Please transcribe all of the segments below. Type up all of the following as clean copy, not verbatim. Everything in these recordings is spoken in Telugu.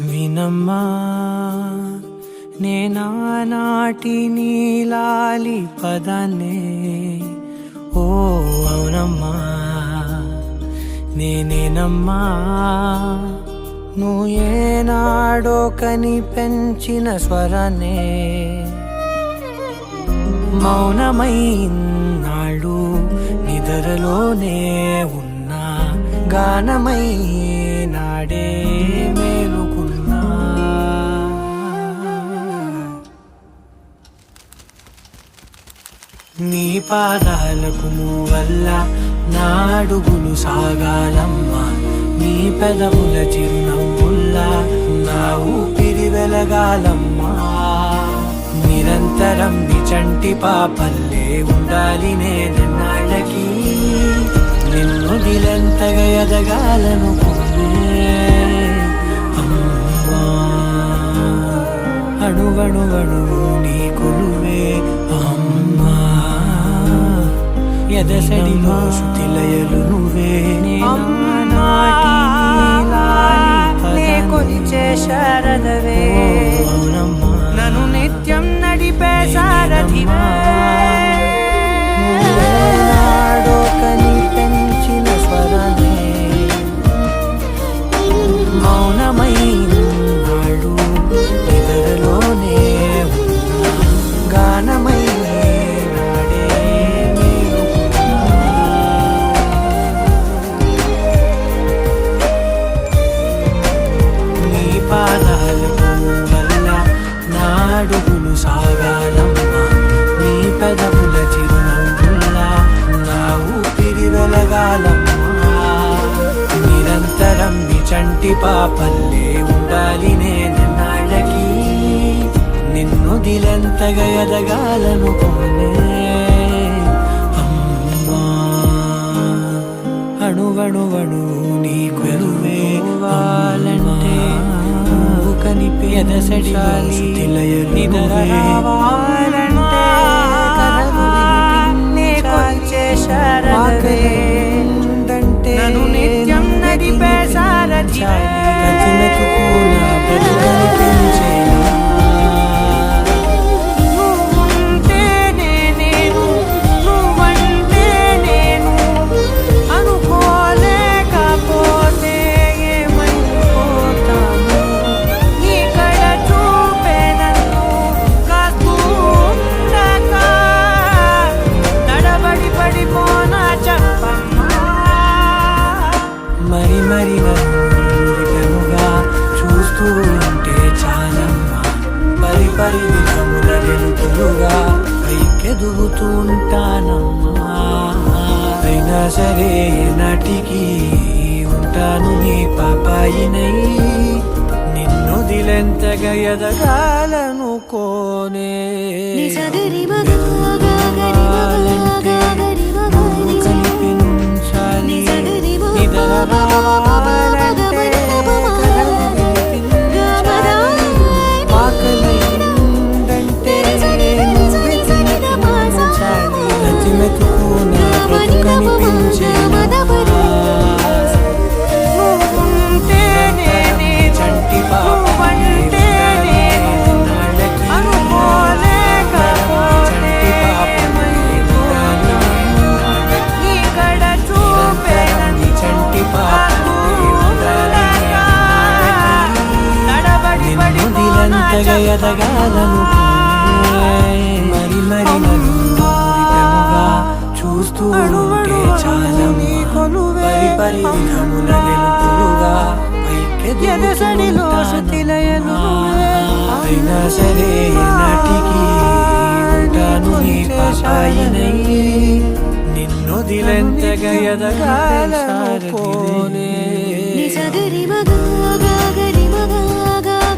వినమ్మా నేనానాటి నీలాలి పదాన్నే, ఓ అవునమ్మా నేనేనమ్మా నువ్వు ఏనాడో కని పెంచిన స్వరాన్నే. మౌనమైనాడు నిద్రలోనే ఉన్నా, గానమై నాడే మేలుకున్నా. నీ పాదాలకు మూవల్ల నా అడుగులు సాగాలమ్మా, నీ పెదవుల చిరునవ్వుల్లా నా ఊపిరి వెలగాలమ్మా. నిరంతరం నీ చంటి పాపల్లే ఉండాలి నేనెన్నాళ్ళకి, నిన్ను దిలెంతగా ఎదగాలనుకునే అమ్మా. అణువణువణువు నీ కొలువే అమ్మా, ఎదసడిలో శృతిలయలు నువ్వే కొలిచే శారదవే, నన్ను నిత్యం నడిపే సారథివే. నాడో కని పెంచిన స్వరానే, మౌనమై నాడు నిద్రలోనే ఉన్నా, గానమై నాడే మేలుకున్నా. నీ పాదాలకు వల్ల నా అడుగులు సాగాలమ్మా, నీ పెదవుల చిరునవ్వుల్లా నా ఊపిరి వెలగాలమ్మా. నిరంతరం నీ చంటి పాపల్లే ఉండాలి నేనెన్నాళ్ళకి, నిన్ను దిలెంతగా ఎదగాలనుకోనే అమ్మా. అణువణువణు నీ కొలువే వాలంటే, నువ్వు కనిపే ఎదసడిలో శృతిలయలు నువ్వే. నన్ను నిత్యం నడిపే సారథివే. ప్రతి మెతుకు నా బ్రతుకుని పెంచేలా, నువ్వుంటేనే నేను, నువ్వంటే నేను, అనుకోలేకపోతే ఏమైపోతాను. నీ కళ చూపే నన్ను కాస్తూ ఉండక, తడబడి పడిపోనా చెప్పమ్మా. మరి మరి నన్నుగా చూస్తూ ఉంటే చాలమ్మా, పరి పరి విధముల వెలుగులుగా పైకెదుగుతూ ఉంటానమ్మా. అయినా సరే నాటికి ఉంటాను నీ పాపాయినై, నిన్ను దిలెంతగా ఎదగాలనుకోనే. ఎదుగాలంటే నువ్వు కనిపించాలి, నిద్ర రావాలంటే కలలు వినిపించాలి, ఆకలైందంటే నువ్వే తినిపించాలి. ప్రతి మెతుకు నా బ్రతుకు కనిపించేలా, నువ్వుంటేనే నేను, చంటి పాపంటే నాళ్ళకి, అనుకోలేకపోతే ఏమైపోతాను. నీ కళ చూపే నన్ను చంటి కాస్తూ ఉండగా, తడబడి నిన్ను పడిపోనా దిలంతగా ఎదగాలనుకునే. మరి మరి నన్నుగా చూస్తూ ఉంటే చాలమ్మా, పరి పరి విధముల వెలుగులుగా ఎదసడిలో పైకెదుగుతూ శృతిలయలు ఉంటానమ్మా. నువ్వే. అయినా సరే నాటికి ఉంటాను నీ పాపాయినై, నిన్ను దిలెంతగా ఎదగాలనుకోనే. గరి మగా గరి మగా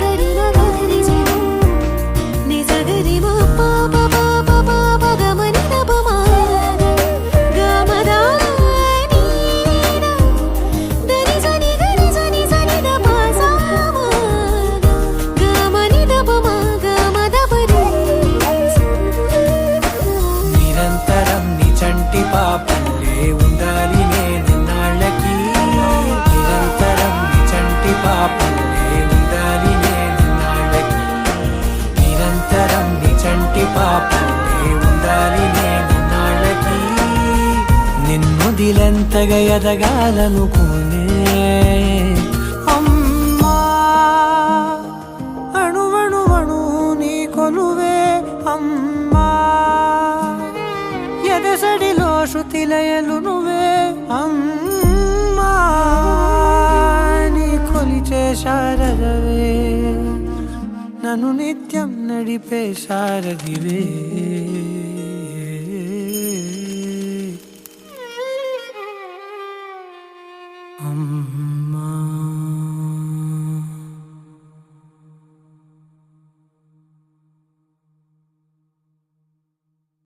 గరి మగా రి ని సగరి మా పా పా పా పా పా గమని దబ మా గమదా ని దని సని ద పా సా మా గమని దబ మా గమద పరి నిరంతరం నీ చంటి పాపల్లే ఉండాలి నేనెన్నాళ్ళకి నిరంతరం నీ చంటి పాపల్లే ఉండాలి నేనెన్నాళ్ళకి నిరంతరం నీ చంటి పాపల్లే ఉండాలి నేనెన్నాళ్ళకి నిన్నొదిలెంతగా ఎదగాలనుకోనే అమ్మా అణువణువణు నీ కొలువే అమ్మా ఎదసడిలో శృతిలయలు నువ్వే అమ్మా నీ కొలిచే శారదవే నన్ను నిత్యం నడిపే శారదివే